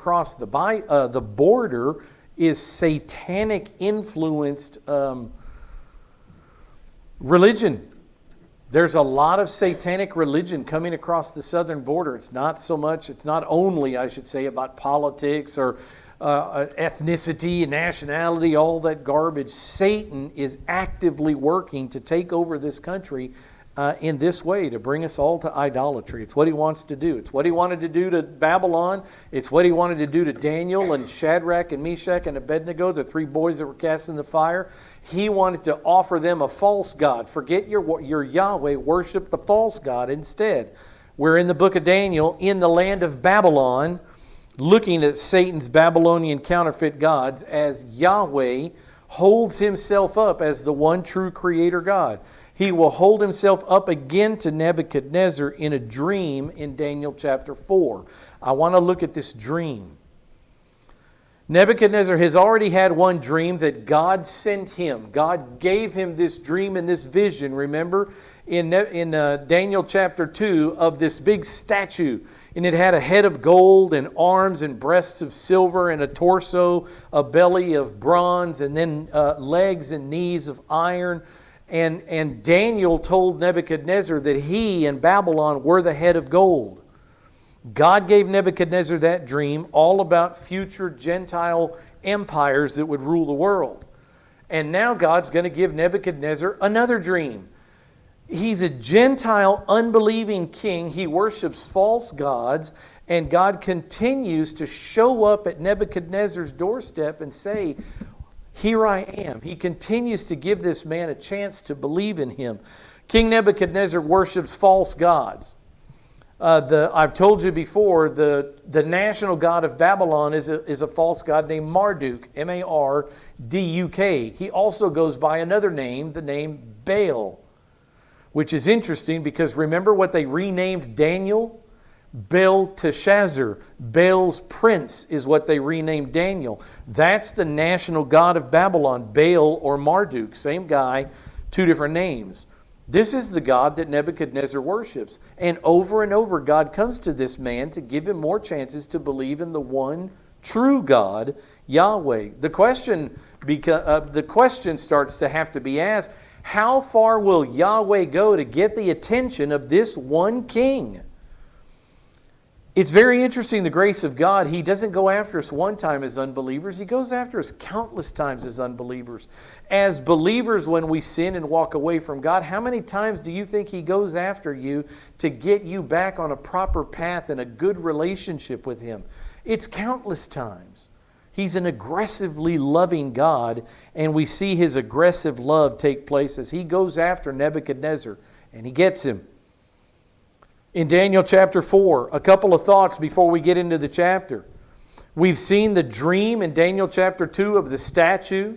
across the border is satanic influenced religion. There's a lot of satanic religion coming across the southern border. It's not only, I should say, about politics or ethnicity and nationality, all that garbage. Satan is actively working to take over this country in this way, to bring us all to idolatry. It's what he wants to do. It's what he wanted to do to Babylon. It's what he wanted to do to Daniel and Shadrach and Meshach and Abednego, the three boys that were cast in the fire. He wanted to offer them a false god. Forget your Yahweh, worship the false god instead. We're in the book of Daniel in the land of Babylon, looking at Satan's Babylonian counterfeit gods as Yahweh holds himself up as the one true creator God. He will hold himself up again to Nebuchadnezzar in a dream in Daniel chapter 4. I want to look at this dream. Nebuchadnezzar has already had one dream that God sent him. God gave him this dream and this vision, remember, in Daniel chapter 2 of this big statue. And it had a head of gold and arms and breasts of silver and a torso, a belly of bronze, and then legs and knees of iron. And Daniel told Nebuchadnezzar that he and Babylon were the head of gold. God gave Nebuchadnezzar that dream all about future Gentile empires that would rule the world. And now God's going to give Nebuchadnezzar another dream. He's a Gentile, unbelieving king. He worships false gods. And God continues to show up at Nebuchadnezzar's doorstep and say, "Here I am." He continues to give this man a chance to believe in him. King Nebuchadnezzar worships false gods. I've told you before, the national god of Babylon is a false god named Marduk, M-A-R-D-U-K. He also goes by another name, the name Baal, which is interesting because remember what they renamed Daniel? Belteshazzar. Baal's prince is what they renamed Daniel. That's the national god of Babylon, Baal or Marduk. Same guy, two different names. This is the God that Nebuchadnezzar worships. And over God comes to this man to give him more chances to believe in the one true God, Yahweh. The question starts to have to be asked, how far will Yahweh go to get the attention of this one king? It's very interesting, the grace of God. He doesn't go after us one time as unbelievers. He goes after us countless times as unbelievers. As believers, when we sin and walk away from God, how many times do you think He goes after you to get you back on a proper path and a good relationship with Him? It's countless times. He's an aggressively loving God, and we see His aggressive love take place as He goes after Nebuchadnezzar, and He gets him. In Daniel chapter 4, a couple of thoughts before we get into the chapter. We've seen the dream in Daniel chapter 2 of the statue.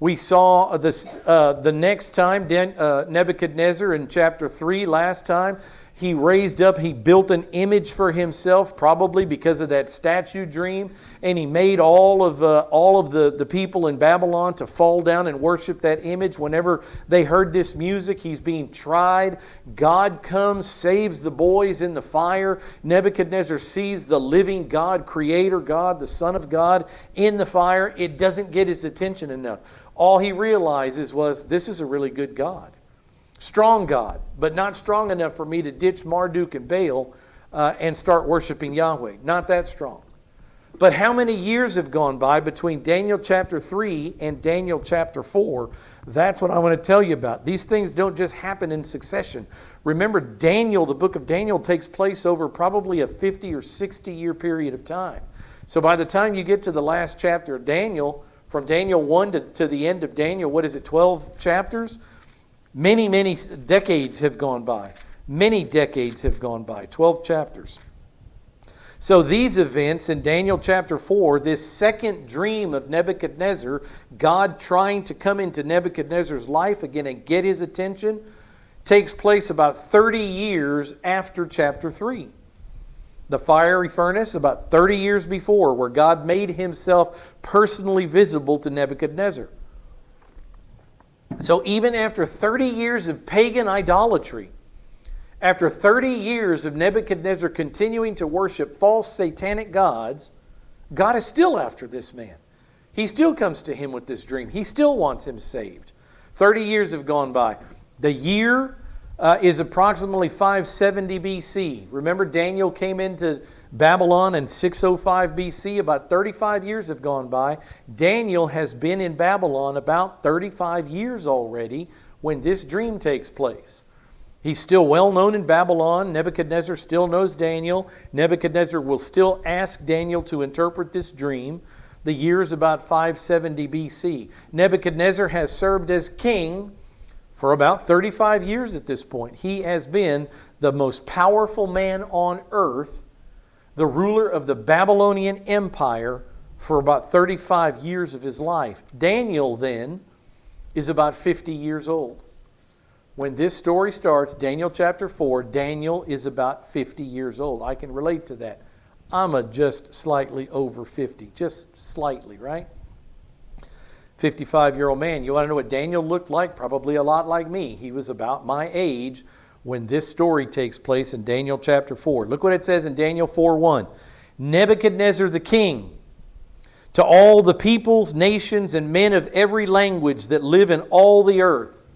We saw the next time Nebuchadnezzar in chapter 3 last time. He built an image for himself, probably because of that statue dream, and he made all of the people in Babylon to fall down and worship that image. Whenever they heard this music, he's being tried. God comes, saves the boys in the fire. Nebuchadnezzar sees the living God, Creator God, the Son of God, in the fire. It doesn't get his attention enough. All he realizes was, this is a really good God. Strong God, but not strong enough for me to ditch Marduk and Baal and start worshiping Yahweh. Not that strong. But how many years have gone by between Daniel chapter 3 and Daniel chapter 4? That's what I want to tell you about. These things don't just happen in succession. Remember, Daniel, the book of Daniel, takes place over probably a 50 or 60 year period of time. So by the time you get to the last chapter of Daniel, from Daniel 1 to the end of Daniel, 12 chapters? Many decades have gone by. Many decades have gone by. 12 chapters. So these events in Daniel chapter 4, this second dream of Nebuchadnezzar, God trying to come into Nebuchadnezzar's life again and get his attention, takes place about 30 years after chapter 3. The fiery furnace, about 30 years before, where God made Himself personally visible to Nebuchadnezzar. So even after 30 years of pagan idolatry, after 30 years of Nebuchadnezzar continuing to worship false satanic gods, God is still after this man. He still comes to him with this dream. He still wants him saved. 30 years have gone by. The year is approximately 570 BC. Remember, Daniel came into Babylon in 605 BC. About 35 years have gone by. Daniel has been in Babylon about 35 years already when this dream takes place. He's still well known in Babylon. Nebuchadnezzar still knows Daniel. Nebuchadnezzar will still ask Daniel to interpret this dream. The year is about 570 BC. Nebuchadnezzar has served as king for about 35 years at this point. He has been the most powerful man on earth, the ruler of the Babylonian Empire for about 35 years of his life. Daniel then is about 50 years old. When this story starts, Daniel chapter 4, Daniel is about 50 years old. I can relate to that. I'm just slightly over 50, just slightly, right? 55-year-old man. You want to know what Daniel looked like? Probably a lot like me. He was about my age when this story takes place in Daniel chapter 4. Look what it says in Daniel 4:1. Nebuchadnezzar the king, to all the peoples, nations, and men of every language that live in all the earth,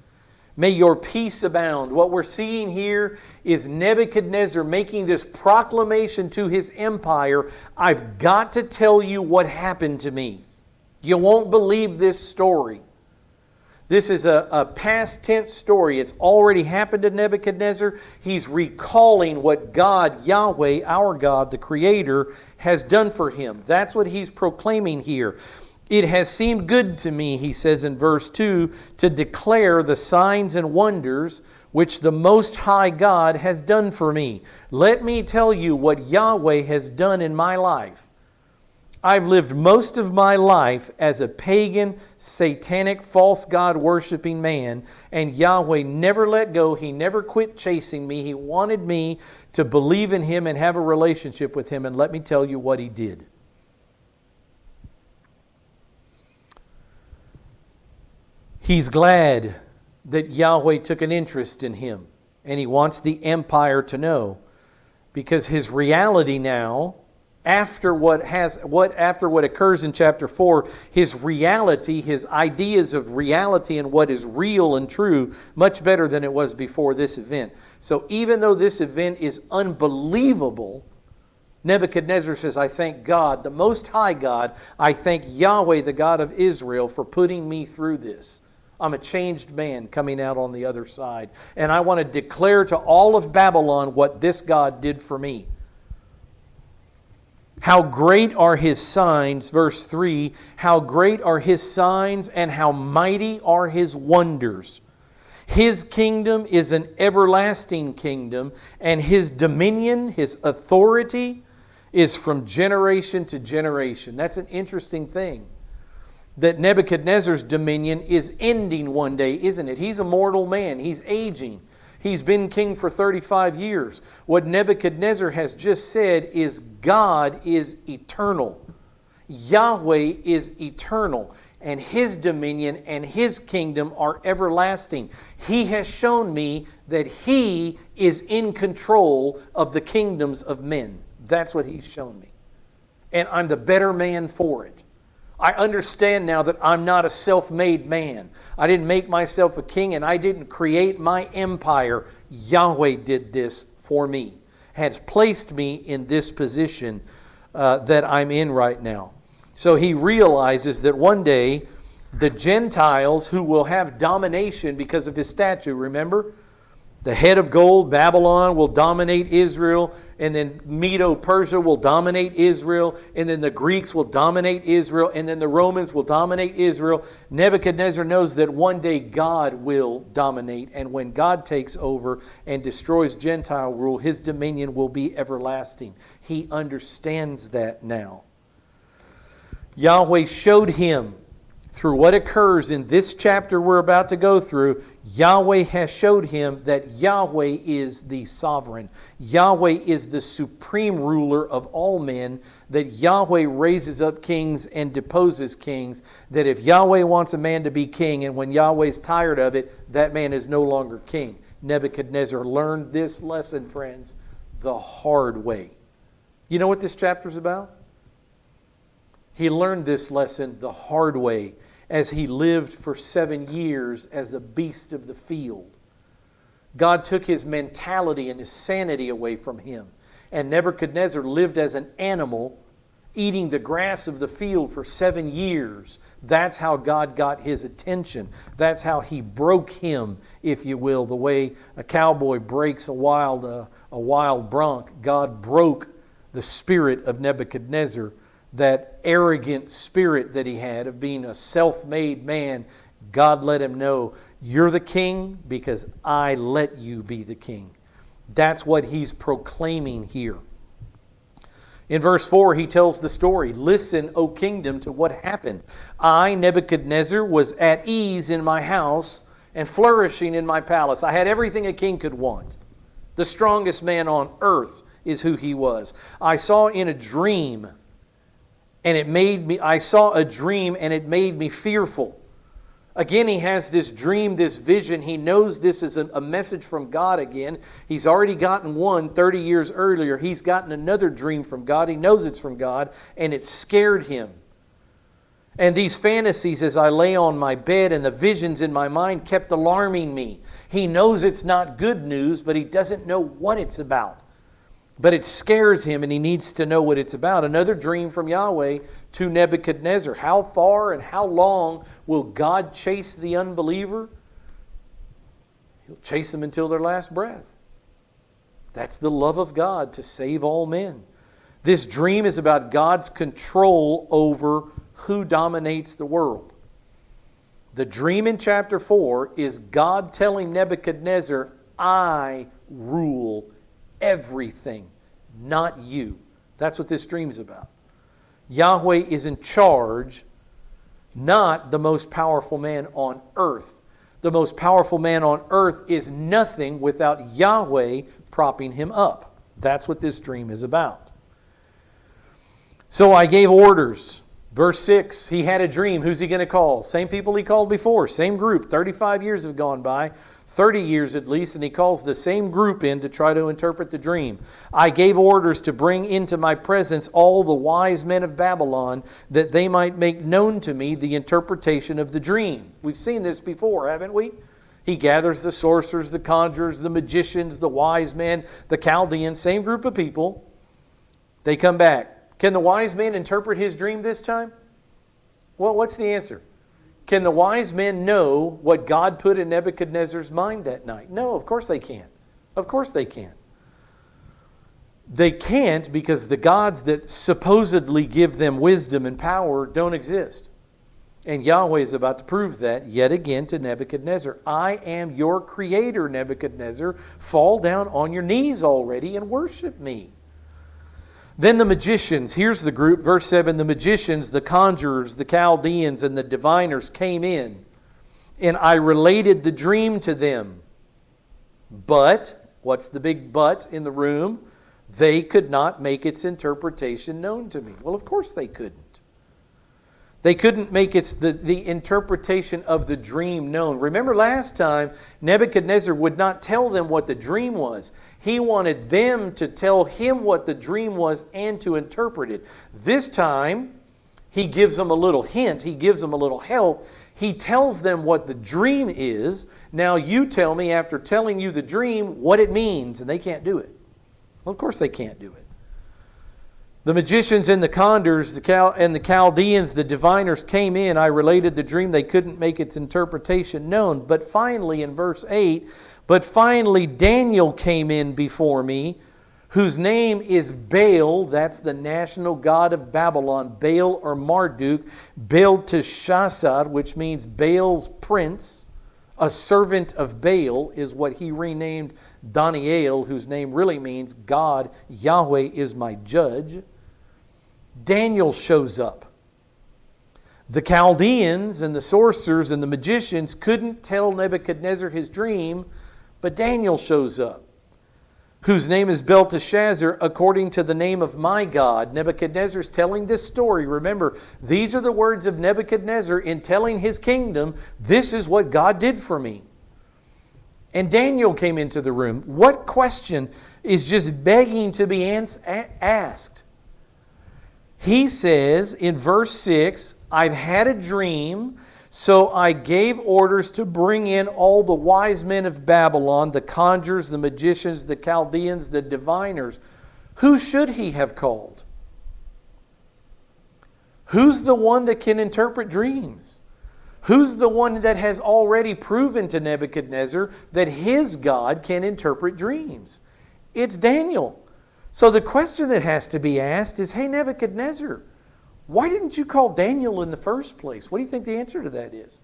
may your peace abound. What we're seeing here is Nebuchadnezzar making this proclamation to his empire. I've got to tell you what happened to me. You won't believe this story. This is a past tense story. It's already happened to Nebuchadnezzar. He's recalling what God, Yahweh, our God, the Creator, has done for him. That's what he's proclaiming here. It has seemed good to me, he says in verse 2, to declare the signs and wonders which the Most High God has done for me. Let me tell you what Yahweh has done in my life. I've lived most of my life as a pagan, satanic, false god worshiping man, and Yahweh never let go. He never quit chasing me. He wanted me to believe in Him and have a relationship with Him, and let me tell you what He did. He's glad that Yahweh took an interest in him, and he wants the empire to know, because his reality now, after what occurs in chapter 4, his reality, his ideas of reality and what is real and true, much better than it was before this event. So even though this event is unbelievable, Nebuchadnezzar says, I thank God, the Most High God, I thank Yahweh, the God of Israel, for putting me through this. I'm a changed man coming out on the other side. And I want to declare to all of Babylon what this God did for me. How great are His signs, verse 3, how great are His signs and how mighty are His wonders. His kingdom is an everlasting kingdom, and His dominion, His authority, is from generation to generation. That's an interesting thing. That Nebuchadnezzar's dominion is ending one day, isn't it? He's a mortal man. He's aging. He's been king for 35 years. What Nebuchadnezzar has just said is God is eternal. Yahweh is eternal. And His dominion and His kingdom are everlasting. He has shown me that He is in control of the kingdoms of men. That's what He's shown me. And I'm the better man for it. I understand now that I'm not a self-made man. I didn't make myself a king, and I didn't create my empire. Yahweh did this for me, has placed me in this position that I'm in right now. So he realizes that one day the Gentiles who will have domination because of his statue, remember? The head of gold, Babylon, will dominate Israel, and then Medo-Persia will dominate Israel, and then the Greeks will dominate Israel, and then the Romans will dominate Israel. Nebuchadnezzar knows that one day God will dominate, and when God takes over and destroys Gentile rule, His dominion will be everlasting. He understands that now. Yahweh showed him through what occurs in this chapter we're about to go through. Yahweh has showed him that Yahweh is the sovereign. Yahweh is the supreme ruler of all men, that Yahweh raises up kings and deposes kings, that if Yahweh wants a man to be king, and when Yahweh's tired of it, that man is no longer king. Nebuchadnezzar learned this lesson, friends, the hard way. You know what this chapter's about? He learned this lesson the hard way as he lived for 7 years as a beast of the field. God took his mentality and his sanity away from him. And Nebuchadnezzar lived as an animal, eating the grass of the field for 7 years. That's how God got his attention. That's how he broke him, if you will, the way a cowboy breaks a wild bronc. God broke the spirit of Nebuchadnezzar, that arrogant spirit that he had of being a self-made man. God let him know, you're the king because I let you be the king. That's what he's proclaiming here. In verse 4, he tells the story. Listen, O kingdom, to what happened. I, Nebuchadnezzar, was at ease in my house and flourishing in my palace. I had everything a king could want. The strongest man on earth is who he was. I saw a dream and it made me fearful. Again, he has this dream, this vision. He knows this is a message from God again. He's already gotten one 30 years earlier. He's gotten another dream from God. He knows it's from God, and it scared him. And these fantasies as I lay on my bed and the visions in my mind kept alarming me. He knows it's not good news, but he doesn't know what it's about. But it scares him and he needs to know what it's about. Another dream from Yahweh to Nebuchadnezzar. How far and how long will God chase the unbeliever? He'll chase them until their last breath. That's the love of God, to save all men. This dream is about God's control over who dominates the world. The dream in chapter 4 is God telling Nebuchadnezzar, I rule everything, not you. That's what this dream's about. Yahweh is in charge, not the most powerful man on earth. The most powerful man on earth is nothing without Yahweh propping him up. That's what this dream is about. So I gave orders. Verse 6, he had a dream. Who's he going to call? Same people he called before. Same group. 35 years have gone by. 30 years at least, and he calls the same group in to try to interpret the dream. I gave orders to bring into my presence all the wise men of Babylon, that they might make known to me the interpretation of the dream. We've seen this before, haven't we? He gathers the sorcerers, the conjurers, the magicians, the wise men, the Chaldeans, same group of people. They come back. Can the wise men interpret his dream this time? Well, what's the answer? Can the wise men know what God put in Nebuchadnezzar's mind that night? No, of course they can't. Of course they can't. They can't because the gods that supposedly give them wisdom and power don't exist. And Yahweh is about to prove that yet again to Nebuchadnezzar. I am your creator, Nebuchadnezzar. Fall down on your knees already and worship me. Then the magicians, here's the group, verse 7, the magicians, the conjurers, the Chaldeans, and the diviners came in, and I related the dream to them. But, what's the big but in the room? They could not make its interpretation known to me. Well, of course they couldn't. They couldn't make the interpretation of the dream known. Remember last time, Nebuchadnezzar would not tell them what the dream was. He wanted them to tell him what the dream was and to interpret it. This time, he gives them a little hint. He gives them a little help. He tells them what the dream is. Now you tell me, after telling you the dream, what it means. And they can't do it. Well, of course they can't do it. The magicians and the conjurers and the Chaldeans, the diviners came in. I related the dream. They couldn't make its interpretation known. But finally, in verse 8, but finally Daniel came in before me, whose name is Baal. That's the national god of Babylon. Baal or Marduk. Belteshazzar, which means Baal's prince. A servant of Baal is what he renamed Daniel, whose name really means God, Yahweh is my judge. Daniel shows up. The Chaldeans and the sorcerers and the magicians couldn't tell Nebuchadnezzar his dream, but Daniel shows up, whose name is Belteshazzar, according to the name of my God. Nebuchadnezzar's telling this story. Remember, these are the words of Nebuchadnezzar in telling his kingdom, this is what God did for me. And Daniel came into the room. What question is just begging to be asked? He says in verse 6, I've had a dream, so I gave orders to bring in all the wise men of Babylon, the conjurers, the magicians, the Chaldeans, the diviners. Who should he have called? Who's the one that can interpret dreams? Who's the one that has already proven to Nebuchadnezzar that his God can interpret dreams? It's Daniel. So the question that has to be asked is, hey Nebuchadnezzar, why didn't you call Daniel in the first place? What do you think the answer to that is?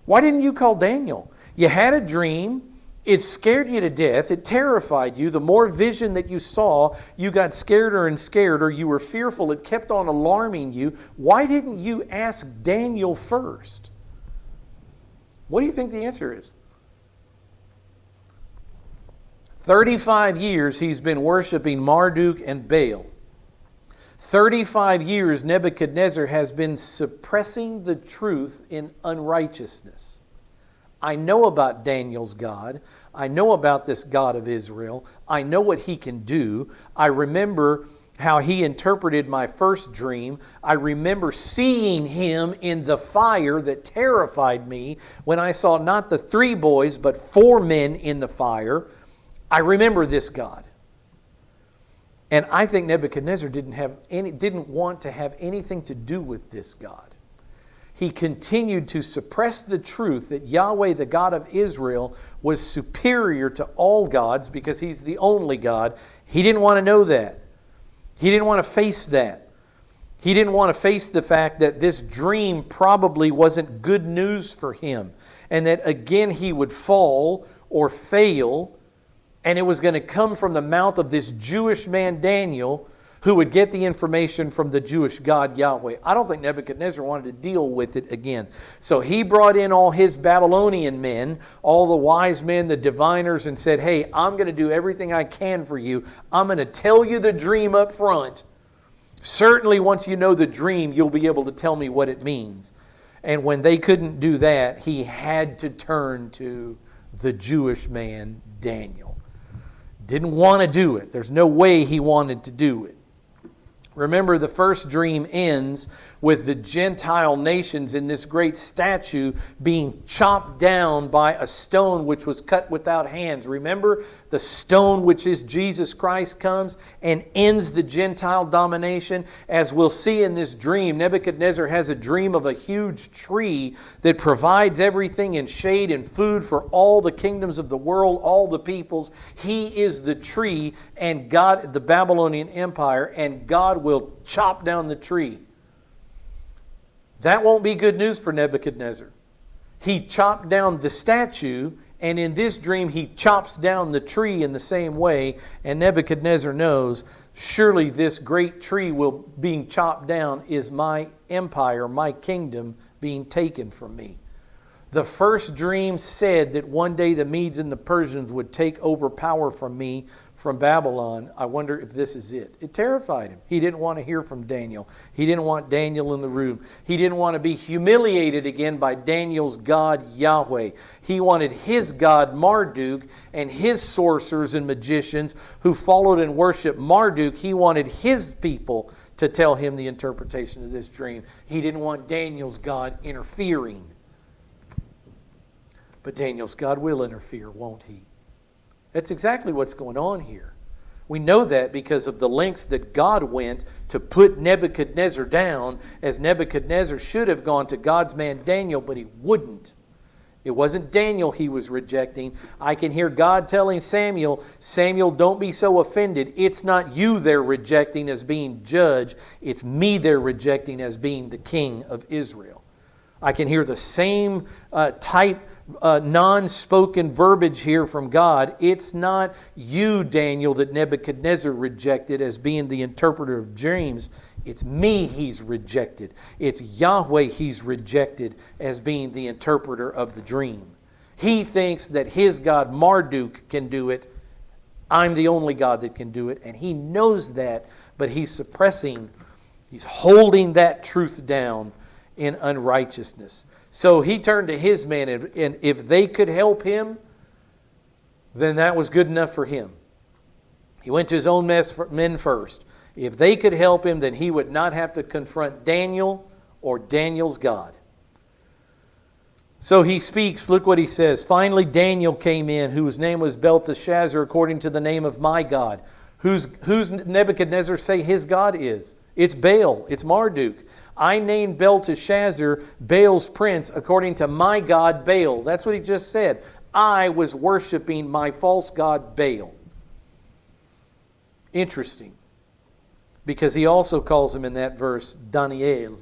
Why didn't you call Daniel? You had a dream. It scared you to death. It terrified you. The more vision that you saw, you got scareder and scareder. You were fearful. It kept on alarming you. Why didn't you ask Daniel first? What do you think the answer is? 35 years he's been worshiping Marduk and Baal. 35 years Nebuchadnezzar has been suppressing the truth in unrighteousness. I know about Daniel's God. I know about this God of Israel. I know what he can do. I remember how he interpreted my first dream. I remember seeing him in the fire that terrified me when I saw not the 3 boys but 4 men in the fire. I remember this God. And I think Nebuchadnezzar didn't want to have anything to do with this God. He continued to suppress the truth that Yahweh, the God of Israel, was superior to all gods because he's the only God. He didn't want to know that. He didn't want to face that. He didn't want to face the fact that this dream probably wasn't good news for him, and that again he would fall or fail, and it was going to come from the mouth of this Jewish man Daniel, who would get the information from the Jewish God Yahweh. I don't think Nebuchadnezzar wanted to deal with it again. So he brought in all his Babylonian men, all the wise men, the diviners, and said, hey, I'm going to do everything I can for you. I'm going to tell you the dream up front. Certainly once you know the dream, you'll be able to tell me what it means. And when they couldn't do that, he had to turn to the Jewish man Daniel. Didn't want to do it. There's no way he wanted to do it. Remember, the first dream ends with the Gentile nations in this great statue being chopped down by a stone which was cut without hands. Remember, the stone which is Jesus Christ comes and ends the Gentile domination. As we'll see in this dream, Nebuchadnezzar has a dream of a huge tree that provides everything in shade and food for all the kingdoms of the world, all the peoples. He is the tree, and God, the Babylonian Empire, and God will chop down the tree. That won't be good news for Nebuchadnezzar. He chopped down the statue, and in this dream he chops down the tree in the same way, and Nebuchadnezzar knows, surely this great tree being chopped down is my empire, my kingdom being taken from me. The first dream said that one day the Medes and the Persians would take over power from me, from Babylon. I wonder if this is it. It terrified him. He didn't want to hear from Daniel. He didn't want Daniel in the room. He didn't want to be humiliated again by Daniel's God, Yahweh. He wanted his God, Marduk, and his sorcerers and magicians who followed and worshiped Marduk. He wanted his people to tell him the interpretation of this dream. He didn't want Daniel's God interfering. But Daniel's God will interfere, won't he? That's exactly what's going on here. We know that because of the lengths that God went to put Nebuchadnezzar down, as Nebuchadnezzar should have gone to God's man Daniel, but he wouldn't. It wasn't Daniel he was rejecting. I can hear God telling Samuel, Samuel, don't be so offended. It's not you they're rejecting as being judge. It's me they're rejecting as being the king of Israel. I can hear the same type non-spoken verbiage here from God. It's not you, Daniel, that Nebuchadnezzar rejected as being the interpreter of dreams. It's me he's rejected. It's Yahweh he's rejected as being the interpreter of the dream. He thinks that his God Marduk can do it. I'm the only God that can do it. And he knows that, but he's suppressing, he's holding that truth down in unrighteousness. So he turned to his men, and if they could help him, then that was good enough for him. He went to his own men first. If they could help him, then he would not have to confront Daniel or Daniel's God. So he speaks, look what he says. Finally Daniel came in, whose name was Belteshazzar, according to the name of my God. Who's Nebuchadnezzar say his God is? It's Baal, it's Marduk. I named Belteshazzar Baal's prince according to my God Baal. That's what he just said. I was worshiping my false god Baal. Interesting. Because he also calls him in that verse, Daniel.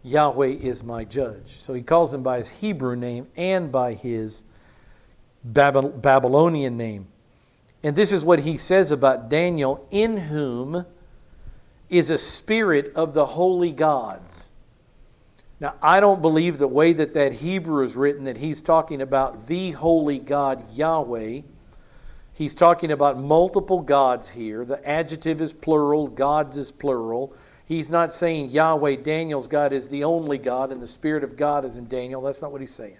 Yahweh is my judge. So he calls him by his Hebrew name and by his Babylonian name. And this is what he says about Daniel, in whom is a spirit of the holy gods. Now, I don't believe the way that Hebrew is written that he's talking about the holy God Yahweh. He's talking about multiple gods here. The adjective is plural, gods is plural. He's not saying Yahweh, Daniel's God, is the only God and the Spirit of God is in Daniel. That's not what he's saying.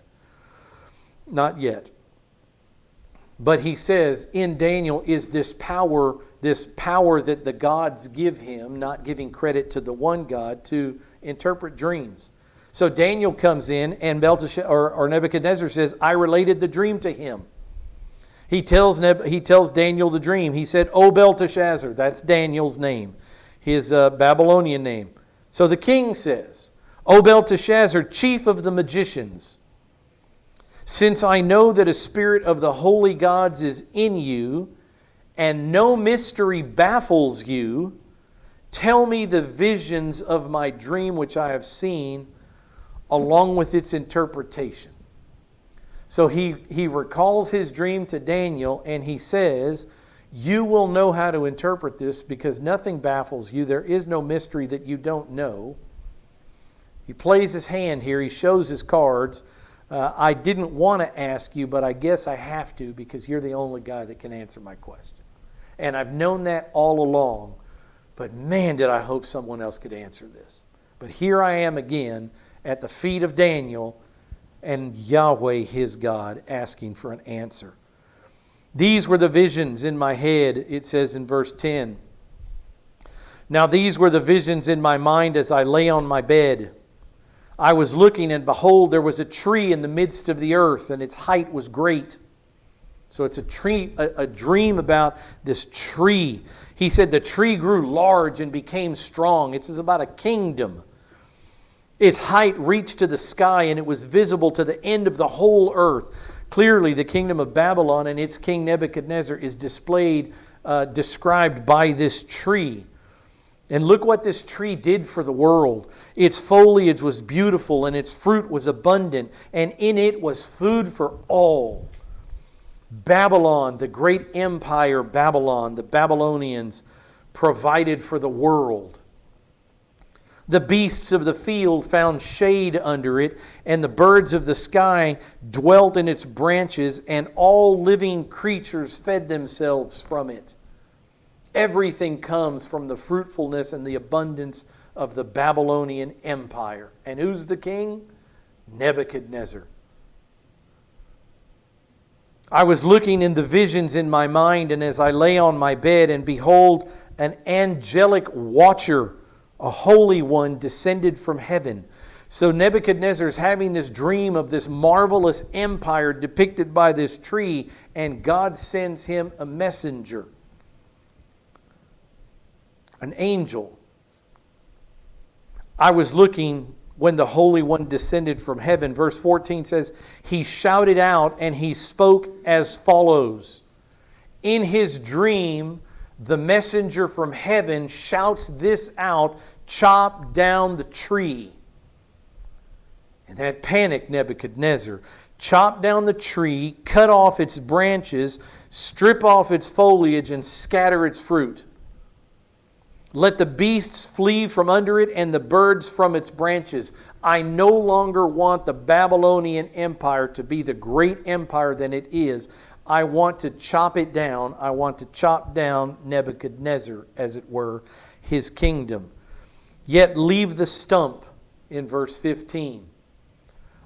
Not yet. But he says in Daniel is this power that the gods give him, not giving credit to the one God, to interpret dreams. So Daniel comes in and Nebuchadnezzar says, I related the dream to him. He tells Daniel the dream. He said, O Belteshazzar, that's Daniel's name, his Babylonian name. So the king says, O Belteshazzar, chief of the magicians, since I know that a spirit of the holy gods is in you, and no mystery baffles you, tell me the visions of my dream which I have seen, along with its interpretation. So he recalls his dream to Daniel, and he says, you will know how to interpret this because nothing baffles you. There is no mystery that you don't know. He plays his hand here. He shows his cards. I didn't want to ask you, but I guess I have to because you're the only guy that can answer my question. And I've known that all along, but man, did I hope someone else could answer this. But here I am again at the feet of Daniel and Yahweh, his God, asking for an answer. These were the visions in my head, it says in verse 10. Now these were the visions in my mind as I lay on my bed. I was looking, and behold, there was a tree in the midst of the earth, and its height was great. So it's a dream about this tree. He said the tree grew large and became strong. It says about a kingdom. Its height reached to the sky, and it was visible to the end of the whole earth. Clearly, the kingdom of Babylon and its king Nebuchadnezzar is described by this tree. And look what this tree did for the world. Its foliage was beautiful, and its fruit was abundant, and in it was food for all. Babylon, the great empire Babylon, the Babylonians provided for the world. The beasts of the field found shade under it, and the birds of the sky dwelt in its branches, and all living creatures fed themselves from it. Everything comes from the fruitfulness and the abundance of the Babylonian Empire. And who's the king? Nebuchadnezzar. I was looking in the visions in my mind, and as I lay on my bed, and behold, an angelic watcher, a holy one, descended from heaven. So Nebuchadnezzar is having this dream of this marvelous empire depicted by this tree, and God sends him a messenger, an angel. I was looking when the Holy One descended from heaven. Verse 14 says, he shouted out and he spoke as follows. In his dream, the messenger from heaven shouts this out, chop down the tree. And that panicked Nebuchadnezzar. Chop down the tree, cut off its branches, strip off its foliage, and scatter its fruit. Let the beasts flee from under it and the birds from its branches. I no longer want the Babylonian Empire to be the great empire that it is. I want to chop it down. I want to chop down Nebuchadnezzar, as it were, his kingdom. Yet leave the stump in verse 15.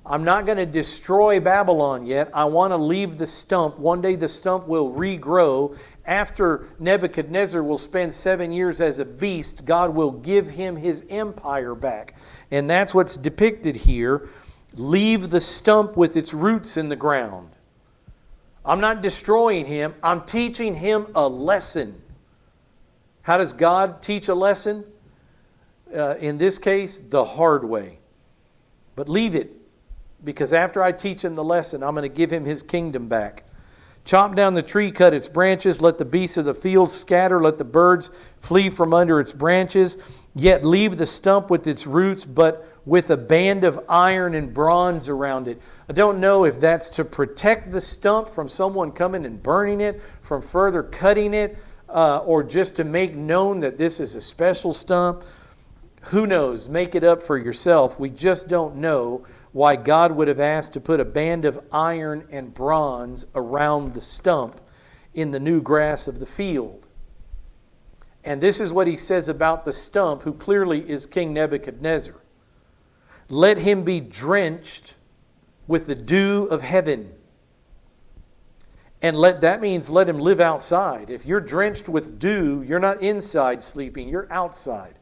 I'm not going to destroy Babylon yet. I want to leave the stump. One day the stump will regrow. After Nebuchadnezzar will spend 7 years as a beast, God will give him his empire back. And that's what's depicted here. Leave the stump with its roots in the ground. I'm not destroying him. I'm teaching him a lesson. How does God teach a lesson? In this case, the hard way. But leave it, because after I teach him the lesson, I'm going to give him his kingdom back. Chop down the tree, cut its branches, let the beasts of the field scatter, let the birds flee from under its branches, yet leave the stump with its roots, but with a band of iron and bronze around it. I don't know if that's to protect the stump from someone coming and burning it, from further cutting it, or just to make known that this is a special stump. Who knows? Make it up for yourself. We just don't know why God would have asked to put a band of iron and bronze around the stump in the new grass of the field. And this is what he says about the stump, who clearly is King Nebuchadnezzar. Let him be drenched with the dew of heaven. And that means let him live outside. If you're drenched with dew, you're not inside sleeping, you're outside.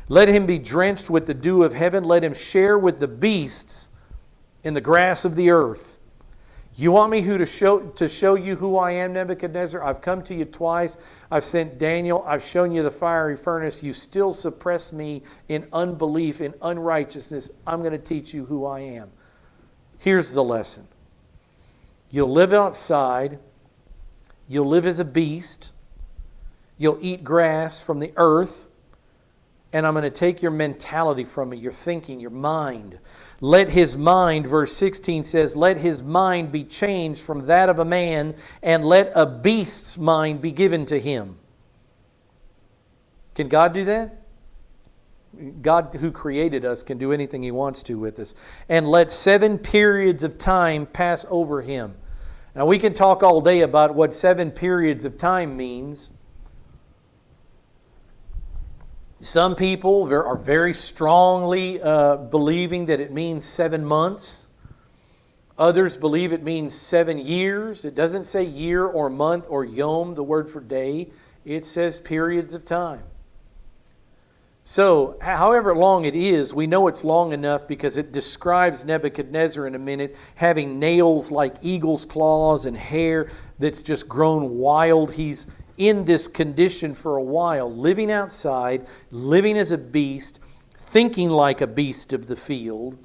Let him be drenched with the dew of heaven. Let him share with the beasts in the grass of the earth. You want me to show you who I am, Nebuchadnezzar? I've come to you twice. I've sent Daniel. I've shown you the fiery furnace. You still suppress me in unbelief, in unrighteousness. I'm going to teach you who I am. Here's the lesson. You'll live outside. You'll live as a beast. You'll eat grass from the earth. And I'm going to take your mentality from you, your thinking, your mind. Let his mind, verse 16 says, let his mind be changed from that of a man, and let a beast's mind be given to him. Can God do that? God who created us can do anything he wants to with us. And let 7 periods of time pass over him. Now we can talk all day about what 7 periods of time means. Some people are very strongly believing that it means 7 months. Others believe it means 7 years. It doesn't say year or month or yom, the word for day. It says periods of time. So, however long it is, we know it's long enough because it describes Nebuchadnezzar in a minute having nails like eagle's claws and hair that's just grown wild. He's in this condition for a while, living outside, living as a beast, thinking like a beast of the field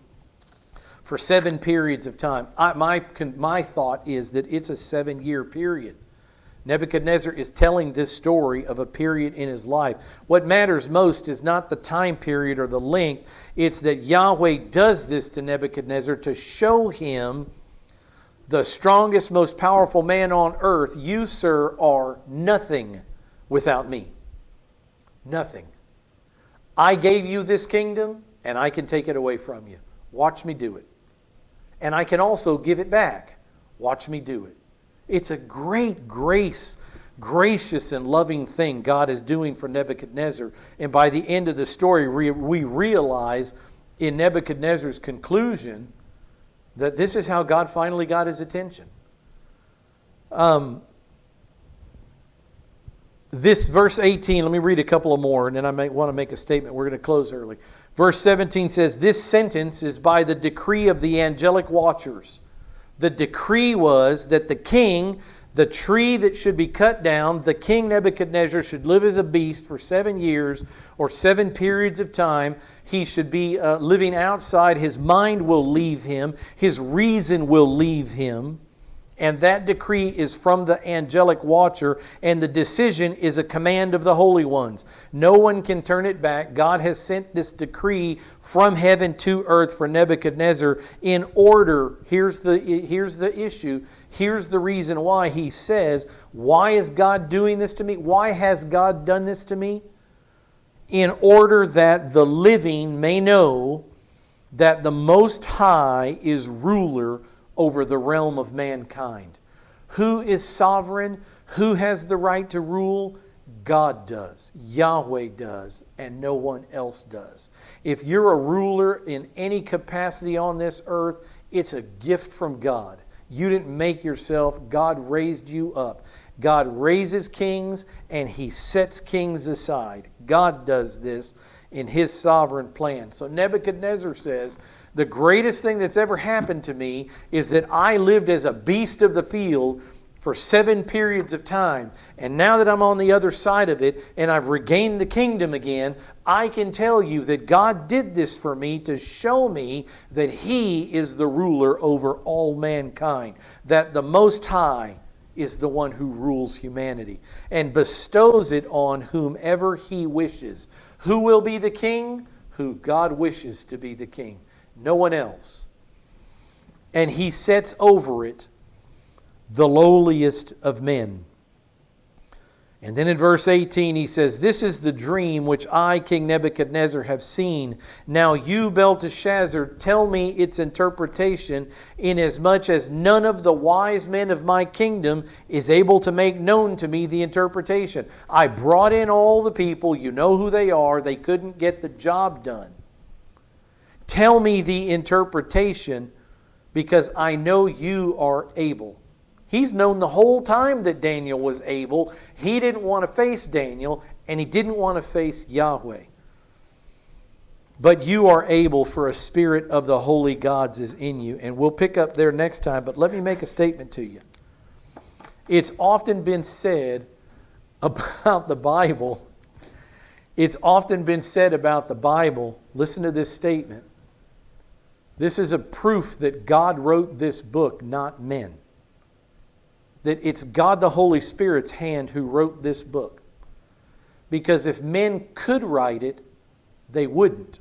for 7 periods of time. My thought is that it's a 7-year period. Nebuchadnezzar is telling this story of a period in his life. What matters most is not the time period or the length. It's that Yahweh does this to Nebuchadnezzar to show him, the strongest, most powerful man on earth, you, sir, are nothing without me. Nothing. I gave you this kingdom, and I can take it away from you. Watch me do it. And I can also give it back. Watch me do it. It's a great gracious and loving thing God is doing for Nebuchadnezzar. And by the end of the story, we realize in Nebuchadnezzar's conclusion that this is how God finally got his attention. This verse 18, let me read a couple of more, and then I might want to make a statement. We're going to close early. Verse 17 says, this sentence is by the decree of the angelic watchers. The decree was that the king, the tree that should be cut down, the king Nebuchadnezzar should live as a beast for 7 years or 7 periods of time. He should be living outside. His mind will leave him. His reason will leave him. And that decree is from the angelic watcher, and the decision is a command of the holy ones. No one can turn it back. God has sent this decree from heaven to earth for Nebuchadnezzar in order. Here's the issue. Here's the reason why. He says, why is God doing this to me? Why has God done this to me? In order that the living may know that the Most High is ruler over the realm of mankind. Who is sovereign? Who has the right to rule? God does. Yahweh does. And no one else does. If you're a ruler in any capacity on this earth, It's a gift from God. You didn't make yourself. God raised you up. God raises kings and He sets kings aside. God does this in His sovereign plan. So Nebuchadnezzar says, the greatest thing that's ever happened to me is that I lived as a beast of the field for 7 periods of time. And now that I'm on the other side of it and I've regained the kingdom again, I can tell you that God did this for me to show me that He is the ruler over all mankind. That the Most High is the one who rules humanity and bestows it on whomever He wishes. Who will be the king? Who God wishes to be the king. No one else. And He sets over it the lowliest of men. And then in verse 18 he says, this is the dream which I, King Nebuchadnezzar, have seen. Now you, Belteshazzar, tell me its interpretation, inasmuch as none of the wise men of my kingdom is able to make known to me the interpretation. I brought in all the people, you know who they are, they couldn't get the job done. Tell me the interpretation, because I know you are able. He's known the whole time that Daniel was able. He didn't want to face Daniel, and he didn't want to face Yahweh. But you are able, for a spirit of the holy gods is in you. And we'll pick up there next time, but let me make a statement to you. It's often been said about the Bible. It's often been said about the Bible. Listen to this statement. This is a proof that God wrote this book, not men. That it's God the Holy Spirit's hand who wrote this book. Because if men could write it, they wouldn't.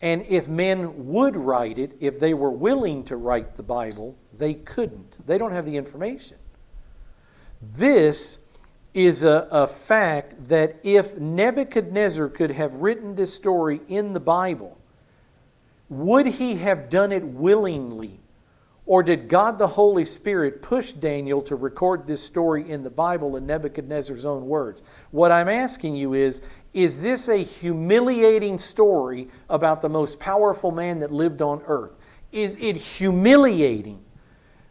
And if men would write it, if they were willing to write the Bible, they couldn't. They don't have the information. This is a fact that if Nebuchadnezzar could have written this story in the Bible, would he have done it willingly? Or did God the Holy Spirit push Daniel to record this story in the Bible in Nebuchadnezzar's own words? What I'm asking you is this a humiliating story about the most powerful man that lived on earth? Is it humiliating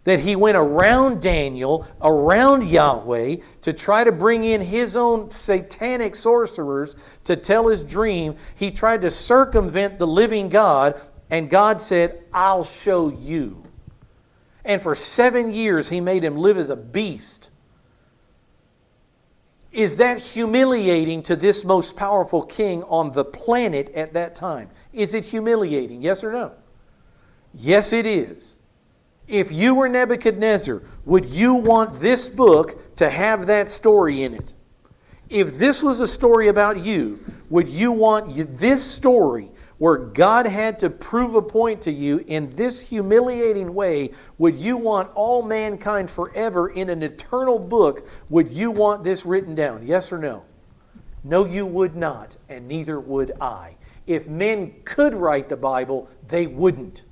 that he went around Daniel, around Yahweh, to try to bring in his own satanic sorcerers to tell his dream? He tried to circumvent the living God, and God said, I'll show you. And for 7 years, He made him live as a beast. Is that humiliating to this most powerful king on the planet at that time? Is it humiliating? Yes or no? Yes, it is. If you were Nebuchadnezzar, would you want this book to have that story in it? If this was a story about you, would you want this story where God had to prove a point to you in this humiliating way? Would you want all mankind forever in an eternal book? Would you want this written down? Yes or no? No, you would not, and neither would I. If men could write the Bible, they wouldn't.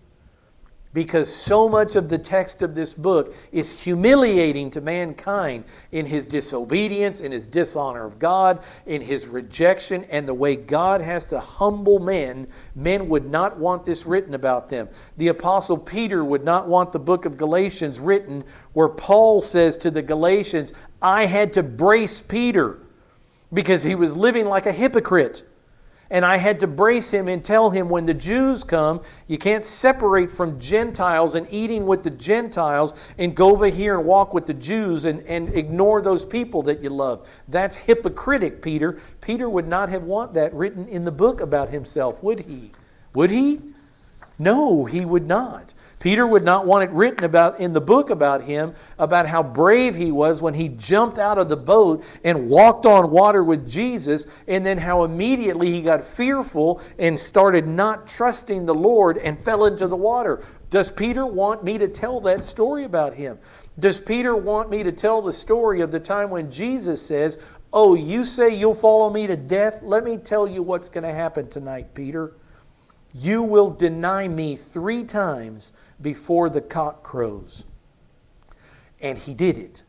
Because so much of the text of this book is humiliating to mankind in his disobedience, in his dishonor of God, in his rejection, and the way God has to humble men. Men would not want this written about them. The Apostle Peter would not want the book of Galatians written where Paul says to the Galatians, I had to brace Peter because he was living like a hypocrite. And I had to brace him and tell him, when the Jews come, you can't separate from Gentiles and eating with the Gentiles and go over here and walk with the Jews and ignore those people that you love. That's hypocritic, Peter. Peter would not have want that written in the book about himself, would he? Would he? No, he would not. Peter would not want it written about in the book about him, about how brave he was when he jumped out of the boat and walked on water with Jesus, and then how immediately he got fearful and started not trusting the Lord and fell into the water. Does Peter want me to tell that story about him? Does Peter want me to tell the story of the time when Jesus says, oh, you say you'll follow me to death? Let me tell you what's going to happen tonight, Peter. You will deny me 3 times before the cock crows. And he did it.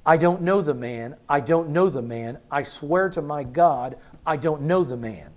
I don't know the man. I don't know the man. I swear to my God, I don't know the man.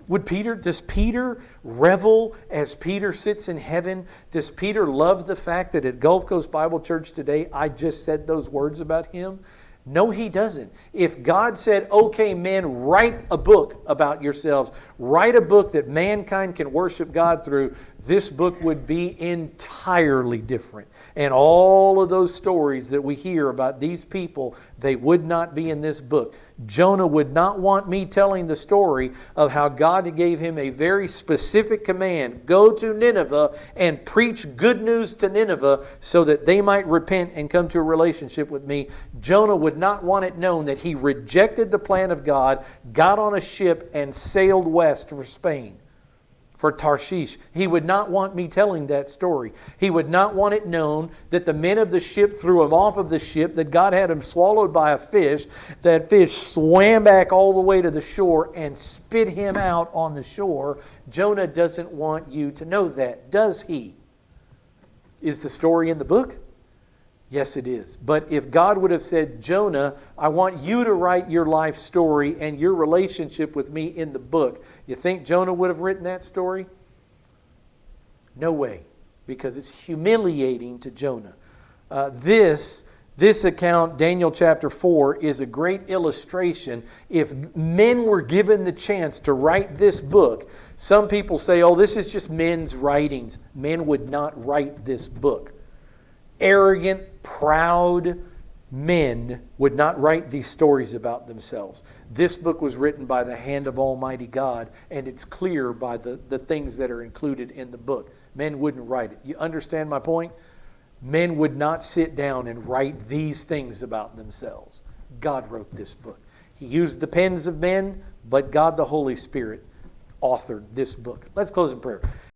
Does Peter revel as Peter sits in heaven? Does Peter love the fact that at Gulf Coast Bible Church today, I just said those words about him? No, he doesn't. If God said, okay, men, write a book about yourselves, write a book that mankind can worship God through, this book would be entirely different. And all of those stories that we hear about these people, they would not be in this book. Jonah would not want me telling the story of how God gave him a very specific command. Go to Nineveh and preach good news to Nineveh so that they might repent and come to a relationship with me. Jonah would not want it known that he rejected the plan of God, got on a ship and sailed west for Spain, for Tarshish. He would not want me telling that story. He would not want it known that the men of the ship threw him off of the ship, that God had him swallowed by a fish. That fish swam back all the way to the shore and spit him out on the shore. Jonah doesn't want you to know that, does he? Is the story in the book? Yes, it is. But if God would have said, Jonah, I want you to write your life story and your relationship with me in the book, you think Jonah would have written that story? No way, because it's humiliating to Jonah. This account, Daniel chapter 4, is a great illustration. If men were given the chance to write this book, some people say, oh, this is just men's writings. Men would not write this book. Arrogant, proud men would not write these stories about themselves. This book was written by the hand of Almighty God, and it's clear by the things that are included in the book. Men wouldn't write it. You understand my point? Men would not sit down and write these things about themselves. God wrote this book. He used the pens of men, but God the Holy Spirit authored this book. Let's close in prayer.